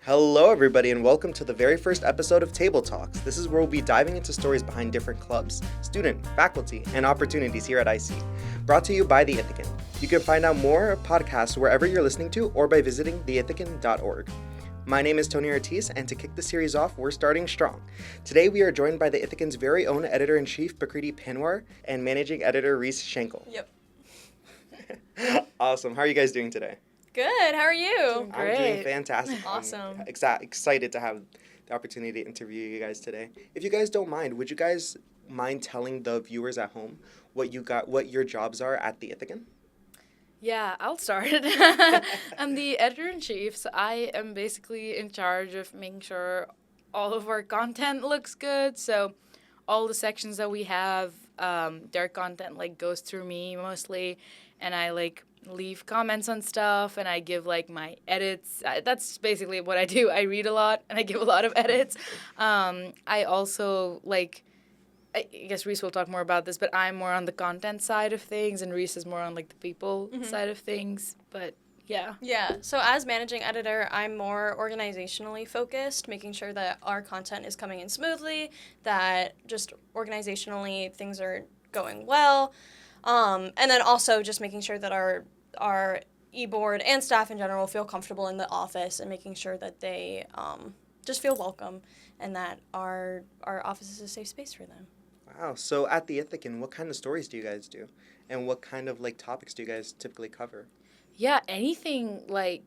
Hello, everybody, and welcome to the very first episode of Table Talks. This is where we'll be diving into stories behind different clubs, student, faculty, and opportunities here at IC. Brought to you by the Ithacan. You can find out more podcasts wherever you're listening to or by visiting theithacan.org. My name is Tony Ortiz, and to kick the series off, we're starting strong. Today, we are joined by the Ithacan's very own editor-in-chief, Prakriti Panwar, and managing editor, Reese Schenkel. Yep. Awesome. How are you guys doing today? Good. How are you? I'm doing fantastic. Awesome. I'm excited to have the opportunity to interview you guys today. If you guys don't mind, would you guys mind telling the viewers at home what your jobs are at the Ithacan? Yeah, I'll start. I'm the editor-in-chief, so I am basically in charge of making sure all of our content looks good. So all the sections that we have, their content goes through me mostly, and I leave comments on stuff, and I give my edits. That's basically what I do. I read a lot, and I give a lot of edits. I also I guess Reese will talk more about this, but I'm more on the content side of things, and Reese is more on the people side of things. But yeah. Yeah. So as managing editor, I'm more organizationally focused, making sure that our content is coming in smoothly, that just organizationally things are going well, and then also just making sure that our e-board and staff in general feel comfortable in the office and making sure that they just feel welcome and that our office is a safe space for them. Wow. So at the Ithacan, what kind of stories do you guys do? And what kind of topics do you guys typically cover? Yeah, anything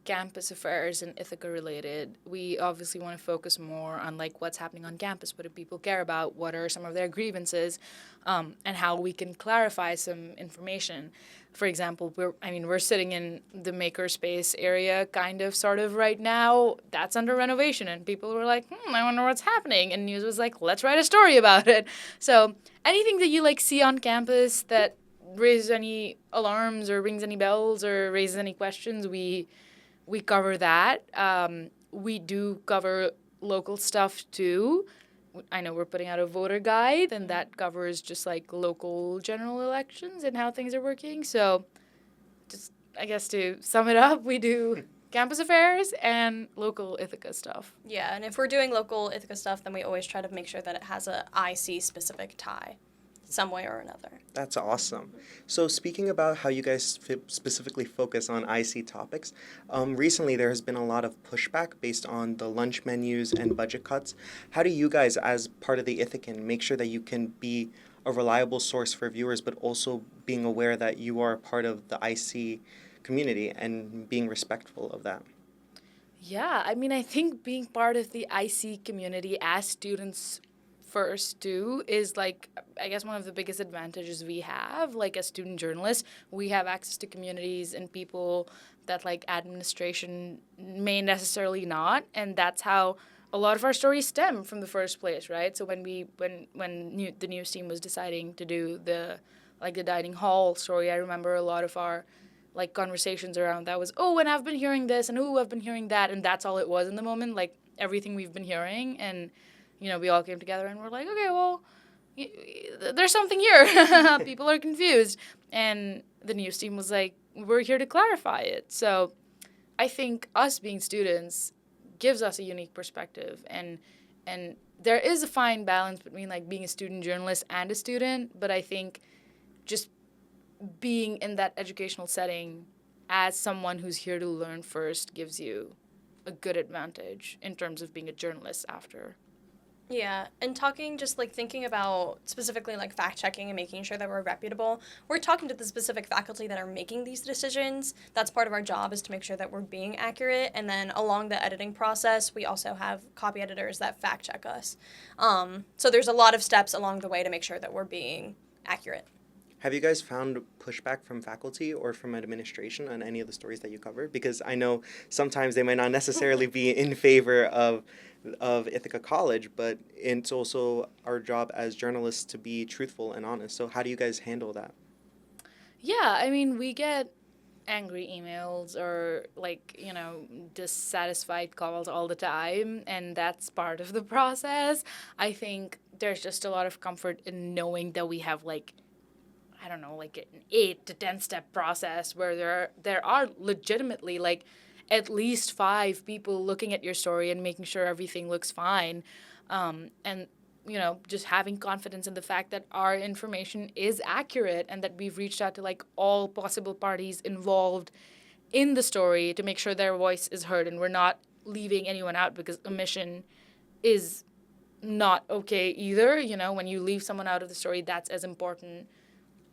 campus affairs and Ithaca related. We obviously want to focus more on what's happening on campus. What do people care about? What are some of their grievances? And how we can clarify some information. For example, we're sitting in the makerspace area sort of right now. That's under renovation, and people were like, I wonder what's happening. And news was let's write a story about it. So anything that you see on campus that raises any alarms or rings any bells or raises any questions, we cover that. We do cover local stuff too. I know we're putting out a voter guide, and that covers just local general elections and how things are working. So just, I guess to sum it up, we do campus affairs and local Ithaca stuff. Yeah, and if we're doing local Ithaca stuff, then we always try to make sure that it has a IC-specific tie some way or another. That's awesome. So speaking about how you guys specifically focus on IC topics, recently there has been a lot of pushback based on the lunch menus and budget cuts. How do you guys, as part of the Ithacan, make sure that you can be a reliable source for viewers, but also being aware that you are part of the IC community and being respectful of that? Yeah, I think being part of the IC community as students first too is I guess one of the biggest advantages we have as student journalists. We have access to communities and people that administration may necessarily not, and that's how a lot of our stories stem from the first place, right? So when the news team was deciding to do the dining hall story, I remember a lot of our conversations around that was, and I've been hearing this, and I've been hearing that, and that's all it was in the moment, everything we've been hearing. And we all came together and we're okay, well, there's something here. People are confused. And the news team was we're here to clarify it. So I think us being students gives us a unique perspective. And there is a fine balance between being a student journalist and a student. But I think just being in that educational setting as someone who's here to learn first gives you a good advantage in terms of being a journalist after. Yeah, and talking, just thinking about specifically fact-checking and making sure that we're reputable, we're talking to the specific faculty that are making these decisions. That's part of our job, is to make sure that we're being accurate, and then along the editing process, we also have copy editors that fact-check us. So there's a lot of steps along the way to make sure that we're being accurate. Have you guys found pushback from faculty or from administration on any of the stories that you cover? Because I know sometimes they might not necessarily be in favor of Ithaca College, but it's also our job as journalists to be truthful and honest. So how do you guys handle that? Yeah, we get angry emails or dissatisfied calls all the time, and that's part of the process. I think there's just a lot of comfort in knowing that we have an 8 to 10 step process where there are legitimately at least 5 people looking at your story and making sure everything looks fine. And just having confidence in the fact that our information is accurate and that we've reached out to like all possible parties involved in the story to make sure their voice is heard and we're not leaving anyone out, because omission is not okay either. When you leave someone out of the story, that's as important.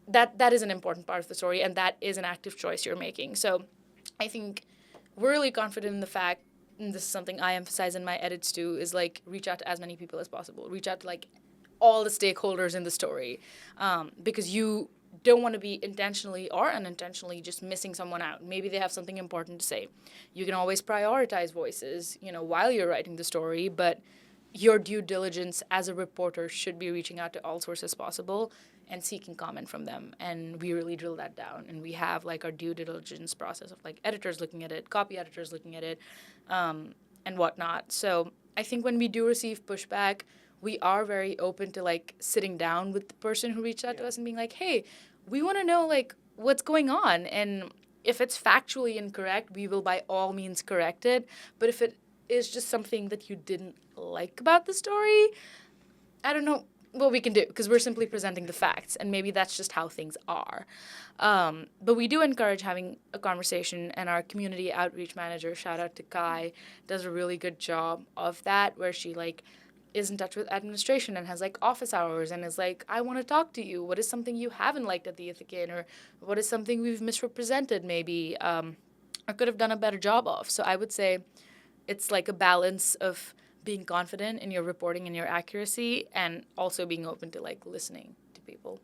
That is an important part of the story, and that is an active choice you're making. So I think we're really confident in the fact, and this is something I emphasize in my edits too, is like reach out to as many people as possible. Reach out to like all the stakeholders in the story, because you don't want to be intentionally or unintentionally just missing someone out. Maybe they have something important to say. You can always prioritize voices, while you're writing the story, but your due diligence as a reporter should be reaching out to all sources possible and seeking comment from them. And we really drill that down. And we have like our due diligence process of like editors looking at it, copy editors looking at it, and whatnot. So I think when we do receive pushback, we are very open to like sitting down with the person who reached out to us and being like, hey, we want to know like what's going on. And if it's factually incorrect, we will by all means correct it. But if it is just something that you didn't like about the story, I don't know what we can do, because we're simply presenting the facts, and maybe that's just how things are. But we do encourage having a conversation, and our community outreach manager, shout out to Kai, does a really good job of that, where she like is in touch with administration and has like office hours and is like, I want to talk to you. What is something you haven't liked at the Ithacan, or what is something we've misrepresented maybe, or could have done a better job of? So I would say it's like a balance of being confident in your reporting and your accuracy, and also being open to like listening to people.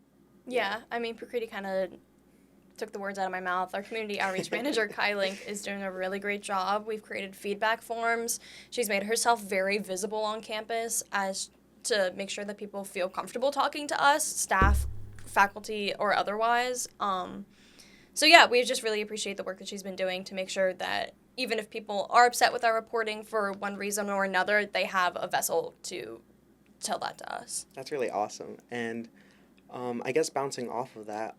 Yeah, I mean, Prakriti kind of took the words out of my mouth. Our community outreach manager, Kai Link, is doing a really great job. We've created feedback forms. She's made herself very visible on campus as to make sure that people feel comfortable talking to us, staff, faculty, or otherwise. So yeah, we just really appreciate the work that she's been doing to make sure that even if people are upset with our reporting for one reason or another, they have a vessel to tell that to us. That's really awesome. And I guess bouncing off of that,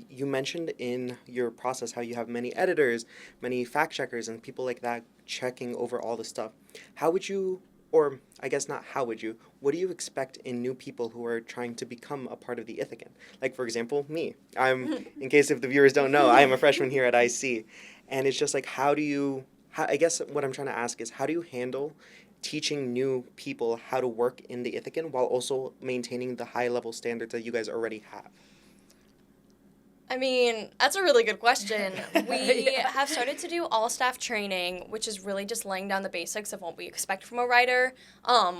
you mentioned in your process how you have many editors, many fact checkers, and people like that checking over all the stuff. How would you, or I guess not how would you, what do you expect in new people who are trying to become a part of the Ithacan? Like, for example, me. In case if the viewers don't know, I am a freshman here at IC. And it's just like, I guess what I'm trying to ask is, how do you handle teaching new people how to work in the Ithacan while also maintaining the high-level standards that you guys already have? I mean, that's a really good question. We have started to do all-staff training, which is really just laying down the basics of what we expect from a writer,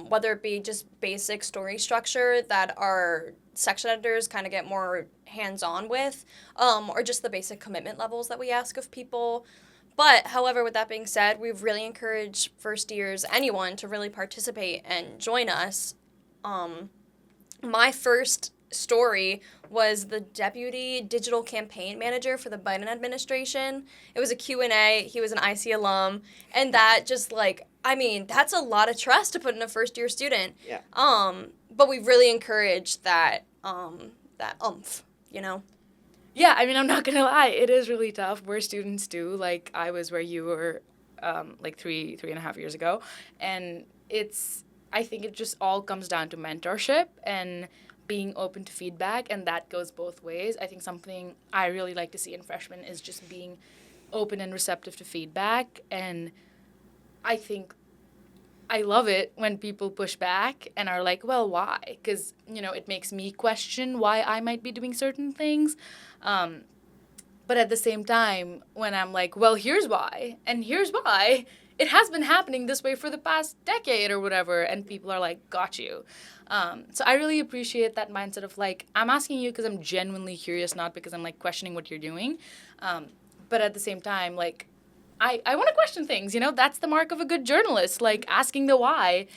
whether it be just basic story structure that our section editors kind of get more hands-on with, or just the basic commitment levels that we ask of people. But, however, with that being said, we've really encouraged first years, anyone, to really participate and join us. My first story was the Deputy Digital Campaign Manager for the Biden administration. It was a Q&A. He was an IC alum. And that just, that's a lot of trust to put in a first-year student. Yeah. But we really encourage that oomph, Yeah, I mean, I'm not going to lie. It is really tough. We're students, too. Like, I was where you were, 3.5 years ago. And I think it just all comes down to mentorship and being open to feedback, and that goes both ways. I think something I really like to see in freshmen is just being open and receptive to feedback. And I think I love it when people push back and are like, well, why? Because, it makes me question why I might be doing certain things. But at the same time, when I'm like, well, here's why, and here's why, it has been happening this way for the past decade or whatever, and people are like, got you. So I really appreciate that mindset of like, I'm asking you because I'm genuinely curious, not because I'm like questioning what you're doing. But at the same time, like, I want to question things, that's the mark of a good journalist, like asking the why.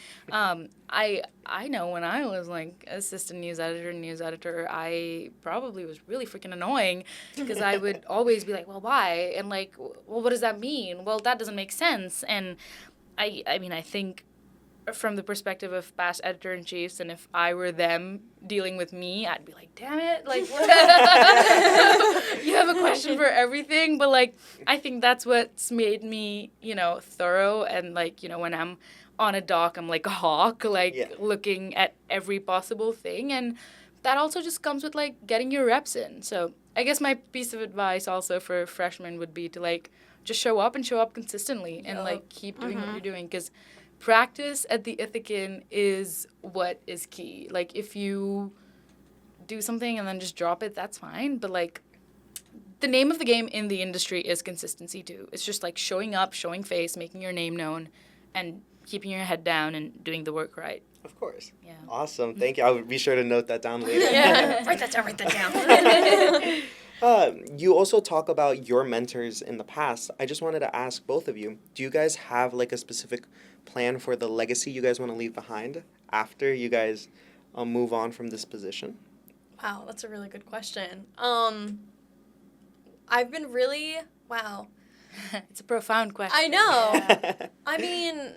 I know when I was like assistant news editor, I probably was really freaking annoying because I would always be like, well, why? And like, well, what does that mean? Well, that doesn't make sense. And I mean, I think from the perspective of past editor-in-chiefs, and if I were them dealing with me, I'd be like, damn it, like, you have a question for everything. But, like, I think that's what's made me, thorough, and, like, when I'm on a dock, I'm like a hawk, like, looking at every possible thing, and that also just comes with, like, getting your reps in. So I guess my piece of advice also for freshmen would be to, like, just show up consistently and, like, keep doing what you're doing, because practice at the Ithacan is what is key. Like, if you do something and then just drop it, that's fine. But, like, the name of the game in the industry is consistency, too. It's just, like, showing up, showing face, making your name known, and keeping your head down and doing the work right. Of course. Yeah. Awesome. Thank you. I'll be sure to note that down later. Yeah. Write that down. You also talk about your mentors in the past. I just wanted to ask both of you, do you guys have like a specific plan for the legacy you guys want to leave behind after you guys move on from this position? Wow, that's a really good question. I've been really, wow. It's a profound question. I know. Yeah. I mean,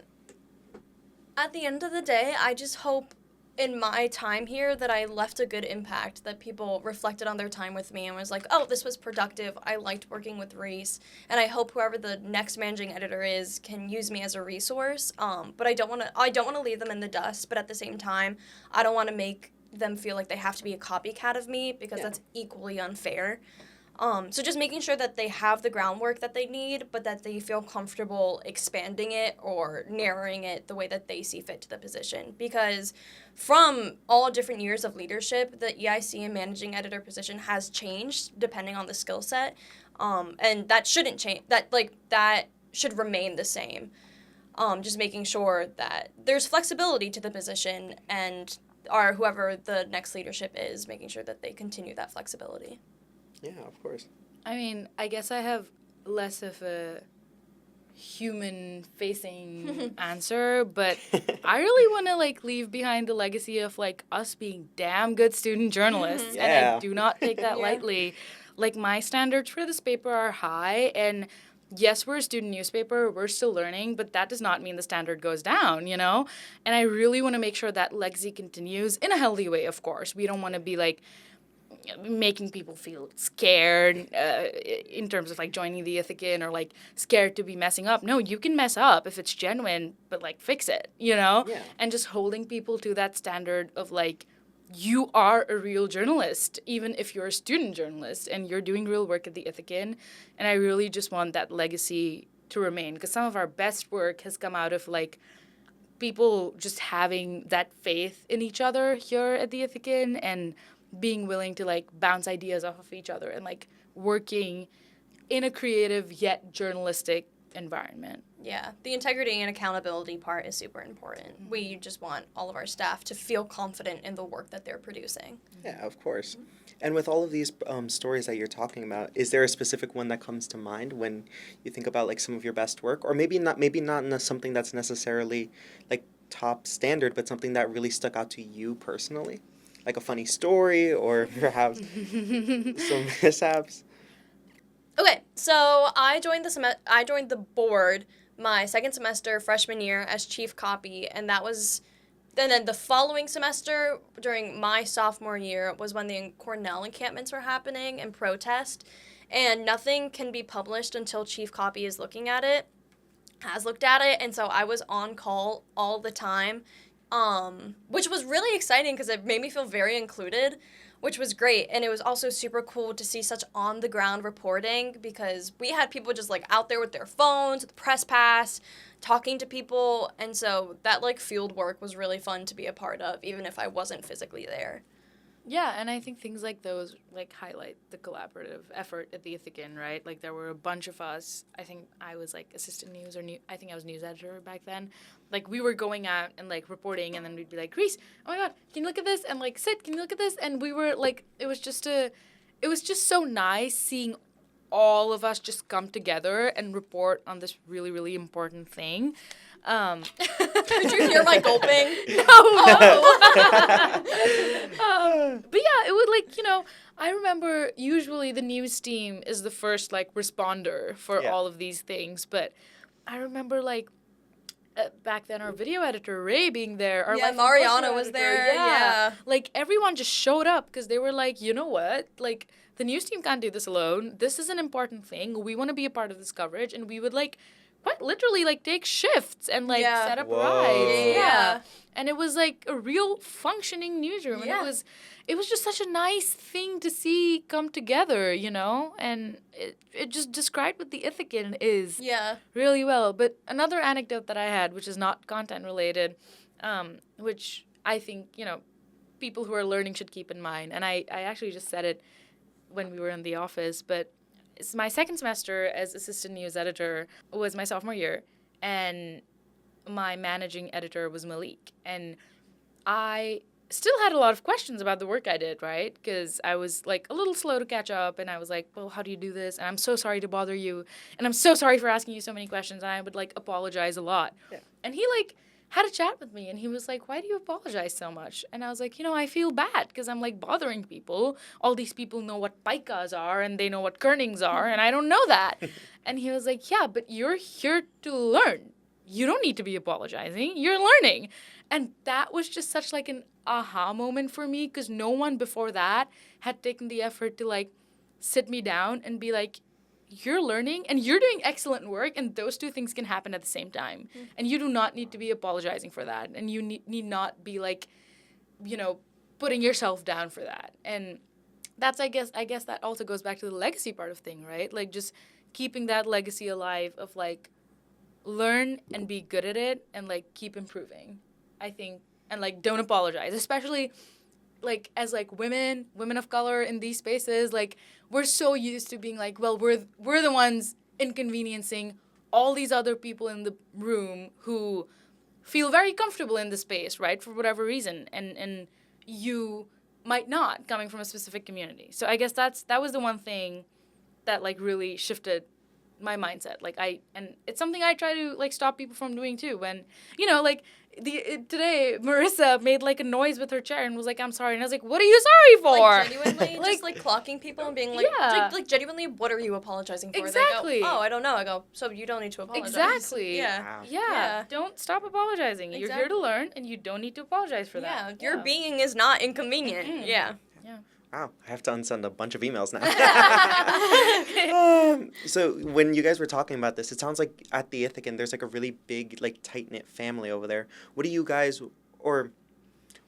at the end of the day, I just hope in my time here that I left a good impact, that people reflected on their time with me and was like, oh, this was productive. I liked working with Reese. And I hope whoever the next managing editor is can use me as a resource. But I don't want to leave them in the dust. But at the same time, I don't want to make them feel like they have to be a copycat of me, because that's equally unfair. So just making sure that they have the groundwork that they need, but that they feel comfortable expanding it or narrowing it the way that they see fit to the position. Because from all different years of leadership, the EIC and managing editor position has changed depending on the skill set. And that shouldn't change. That should remain the same. Just making sure that there's flexibility to the position, and whoever the next leadership is, making sure that they continue that flexibility. Yeah, of course. I mean, I guess I have less of a human-facing answer, but I really want to, like, leave behind the legacy of, like, us being damn good student journalists, and I do not take that lightly. Like, my standards for this paper are high, and yes, we're a student newspaper, we're still learning, but that does not mean the standard goes down, And I really want to make sure that legacy continues in a healthy way, of course. We don't want to be, like, making people feel scared in terms of, like, joining the Ithacan, or, like, scared to be messing up. No, you can mess up if it's genuine, but, like, fix it, Yeah. And just holding people to that standard of, like, you are a real journalist, even if you're a student journalist, and you're doing real work at the Ithacan. And I really just want that legacy to remain, because some of our best work has come out of, like, people just having that faith in each other here at the Ithacan, and being willing to, like, bounce ideas off of each other, and, like, working in a creative yet journalistic environment. Yeah, the integrity and accountability part is super important. Mm-hmm. We just want all of our staff to feel confident in the work that they're producing. Yeah, of course. And with all of these stories that you're talking about, is there a specific one that comes to mind when you think about, like, some of your best work? Or maybe not something that's necessarily, like, top standard, but something that really stuck out to you personally? Like a funny story, or perhaps some mishaps? Okay, so I joined the board my second semester freshman year as chief copy, and then the following semester during my sophomore year was when the Cornell encampments were happening and protest, and nothing can be published until chief copy has looked at it, and so I was on call all the time. Which was really exciting because it made me feel very included, which was great. And it was also super cool to see such on-the-ground reporting, because we had people just, like, out there with their phones, with the press pass, talking to people. And so that, like, field work was really fun to be a part of, even if I wasn't physically there. Yeah, and I think things like those, like, highlight the collaborative effort at the Ithacan, right? Like, there were a bunch of us. I think I was, like, assistant news, I think I was news editor back then. Like, we were going out and, like, reporting, and then we'd be like, Reese, oh my God, can you look at this? And, like, Sid, can you look at this? And we were, like, it was just so nice seeing all of us just come together and report on this really, really important thing. Did you hear my gulping? No. But yeah, it would, like, I remember usually the news team is the first, like, responder for all of these things. But I remember, like, back then our video editor, Ray, being there. Our Yeah, life and Mariana culture was editor, there, yeah. Like, everyone just showed up because they were like, you know what? Like, the news team can't do this alone. This is an important thing. We want to be a part of this coverage. And we would, like, quite literally, like, take shifts and, like, Yeah. set up Whoa. rides. Yeah. And it was, like, a real functioning newsroom. Yeah. And it was just such a nice thing to see come together, you know? And it just described what the Ithacan is Yeah. really well. But another anecdote that I had, which is not content related, which I think, you know, people who are learning should keep in mind. And I actually just said it when we were in the office, but it's my second semester as assistant news editor was my sophomore year, and my managing editor was Malik. And I still had a lot of questions about the work I did, right? Because I was, like, a little slow to catch up, and I was like, well, how do you do this? And I'm so sorry to bother you, and I'm so sorry for asking you so many questions, and I would, like, apologize a lot. Yeah. And he, like, had a chat with me, and he was like, why do you apologize so much? And I was like, you know, I feel bad because I'm, like, bothering people. All these people know what pikas are, and they know what kernings are, and I don't know that. And he was like, yeah, but you're here to learn. You don't need to be apologizing. You're learning. And that was just such, like, an aha moment for me, because no one before that had taken the effort to, like, sit me down and be like, you're learning and you're doing excellent work, and those two things can happen at the same time. Mm-hmm. And you do not need to be apologizing for that. And you need not be, like, you know, putting yourself down for that. And that's, I guess that also goes back to the legacy part of thing, right? Like, just keeping that legacy alive of, like, learn and be good at it and, like, keep improving, I think. And, like, don't apologize, especially, like, as, like, women of color in these spaces. Like, we're so used to being like, well, we're the ones inconveniencing all these other people in the room who feel very comfortable in the space, right, for whatever reason, and you might not, coming from a specific community. So I guess that was the one thing that, like, really shifted my mindset. Like, and it's something I try to, like, stop people from doing too. When, you know, like, today Marissa made, like, a noise with her chair and was like, I'm sorry. And I was like, what are you sorry for? Like, genuinely, just, like, clocking people and being like, like, genuinely, what are you apologizing for? Exactly. They go, oh, I don't know. I go, so you don't need to apologize. Exactly. Yeah. Wow. Yeah. Don't stop apologizing. Exactly. You're here to learn, and you don't need to apologize for that. Yeah, your being is not inconvenient. Mm-hmm. Yeah. Wow, I have to unsend a bunch of emails now. So when you guys were talking about this, it sounds like at the Ithacan, there's, like, a really big, like, tight-knit family over there. What do you guys, or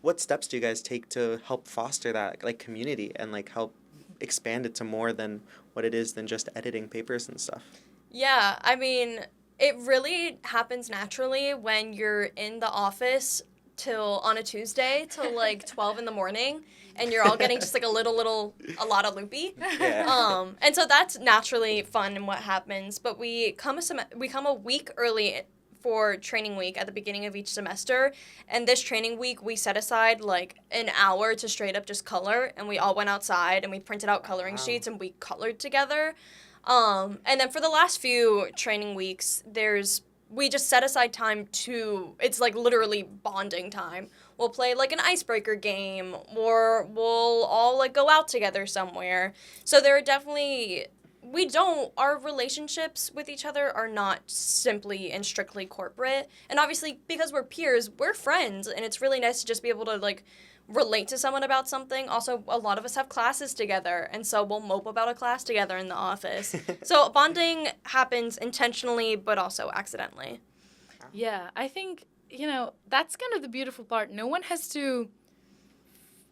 what steps do you guys take to help foster that, like, community and, like, help expand it to more than what it is than just editing papers and stuff? Yeah, I mean, it really happens naturally when you're in the office on a Tuesday till, like, 12 in the morning, and you're all getting just, like, a lot of loopy. Yeah. And so that's naturally fun and what happens, but we come a week early for training week at the beginning of each semester, and this training week we set aside, like, an hour to straight up just color, and we all went outside and we printed out coloring sheets and we colored together. And then for the last few training weeks, we just set aside time it's, like, literally bonding time. We'll play, like, an icebreaker game, or we'll all, like, go out together somewhere. So there are definitely, our relationships with each other are not simply and strictly corporate. And obviously, because we're peers, we're friends, and it's really nice to just be able to, like, relate to someone about something. Also, a lot of us have classes together, and so we'll mope about a class together in the office. So bonding happens intentionally, but also accidentally. Yeah, I think, you know, that's kind of the beautiful part. No one has to,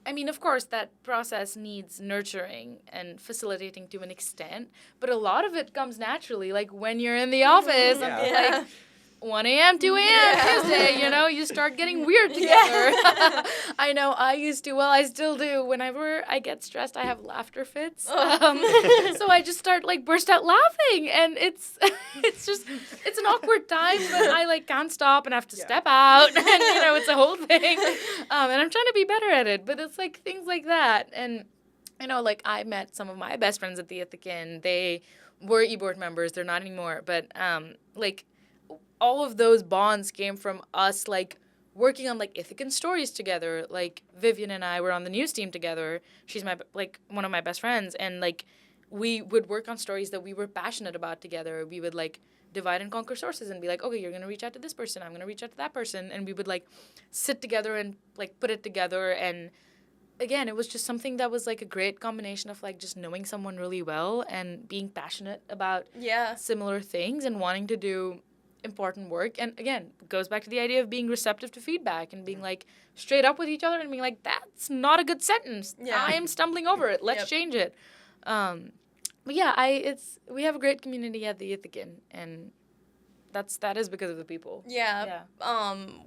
I mean, of course, that process needs nurturing and facilitating to an extent, but a lot of it comes naturally, like, when you're in the office, like, 1 a.m., 2 a.m., Tuesday, you know, you start getting weird together. Yeah. I know I used to, well, I still do. Whenever I get stressed, I have laughter fits. So I just start, like, burst out laughing, and it's an awkward time, but I, like, can't stop and have to step out, and, you know, it's a whole thing. And I'm trying to be better at it, but it's, like, things like that. And, you know, like, I met some of my best friends at the Ithacan. They were e-board members. They're not anymore, but, like, all of those bonds came from us, like, working on, like, Ithacan stories together. Like, Vivian and I were on the news team together. She's one of my best friends. And, like, we would work on stories that we were passionate about together. We would, like, divide and conquer sources and be like, okay, you're going to reach out to this person, I'm going to reach out to that person. And we would like sit together and like put it together. And again, it was just something that was like a great combination of like just knowing someone really well and being passionate about similar things and wanting to do important work. And again, it goes back to the idea of being receptive to feedback and being like straight up with each other and being like, that's not a good sentence. I am stumbling over it. Let's change it. But yeah, we have a great community at the Ithacan, and that is because of the people. Yeah.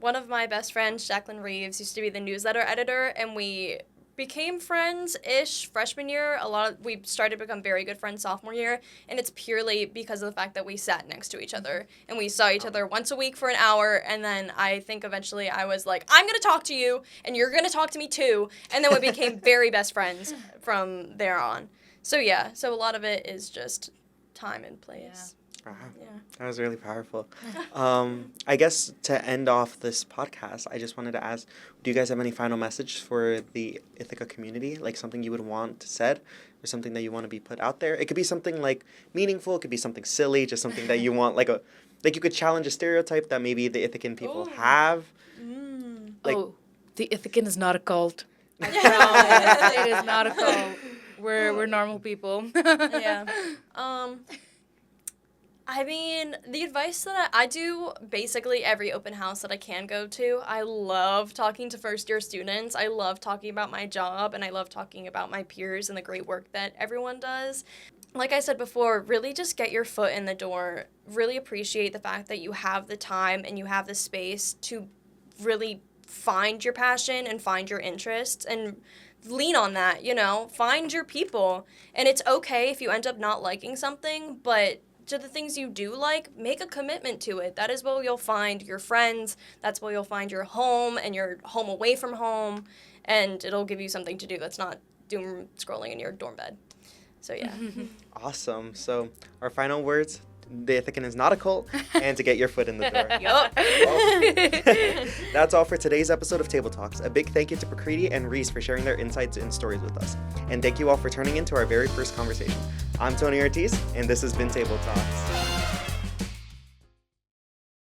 One of my best friends, Jacqueline Reeves, used to be the newsletter editor, and we became friends-ish freshman year. We started to become very good friends sophomore year, and it's purely because of the fact that we sat next to each other, and we saw each other once a week for an hour, and then I think eventually I was like, I'm going to talk to you, and you're going to talk to me too, and then we became very best friends from there on. So yeah, so a lot of it is just time and place. Wow. Yeah. That was really powerful. I guess to end off this podcast, I just wanted to ask, do you guys have any final message for the Ithaca community? Like something you would want said or something that you want to be put out there? It could be something like meaningful. It could be something silly, just something that you want, like you could challenge a stereotype that maybe the Ithacan people have. The Ithacan is not a cult. I promise. It is not a cult. We're normal people. Yeah. I mean, the advice that I do basically every open house that I can go to. I love talking to first-year students. I love talking about my job, and I love talking about my peers and the great work that everyone does. Like I said before, really just get your foot in the door. Really appreciate the fact that you have the time and you have the space to really find your passion and find your interests and lean on that, find your people. And it's okay if you end up not liking something, but to the things you do like, make a commitment to it. That is where you'll find your friends. That's where you'll find your home and your home away from home. And it'll give you something to do that's not doom scrolling in your dorm bed. So yeah. Awesome. So our final words, the Ithacan is not a cult, and to get your foot in the door. Yup. That's all for today's episode of Table Talks. A big thank you to Prakriti and Reese for sharing their insights and stories with us. And thank you all for turning into our very first conversation. I'm Tony Ortiz, and this has been Table Talks.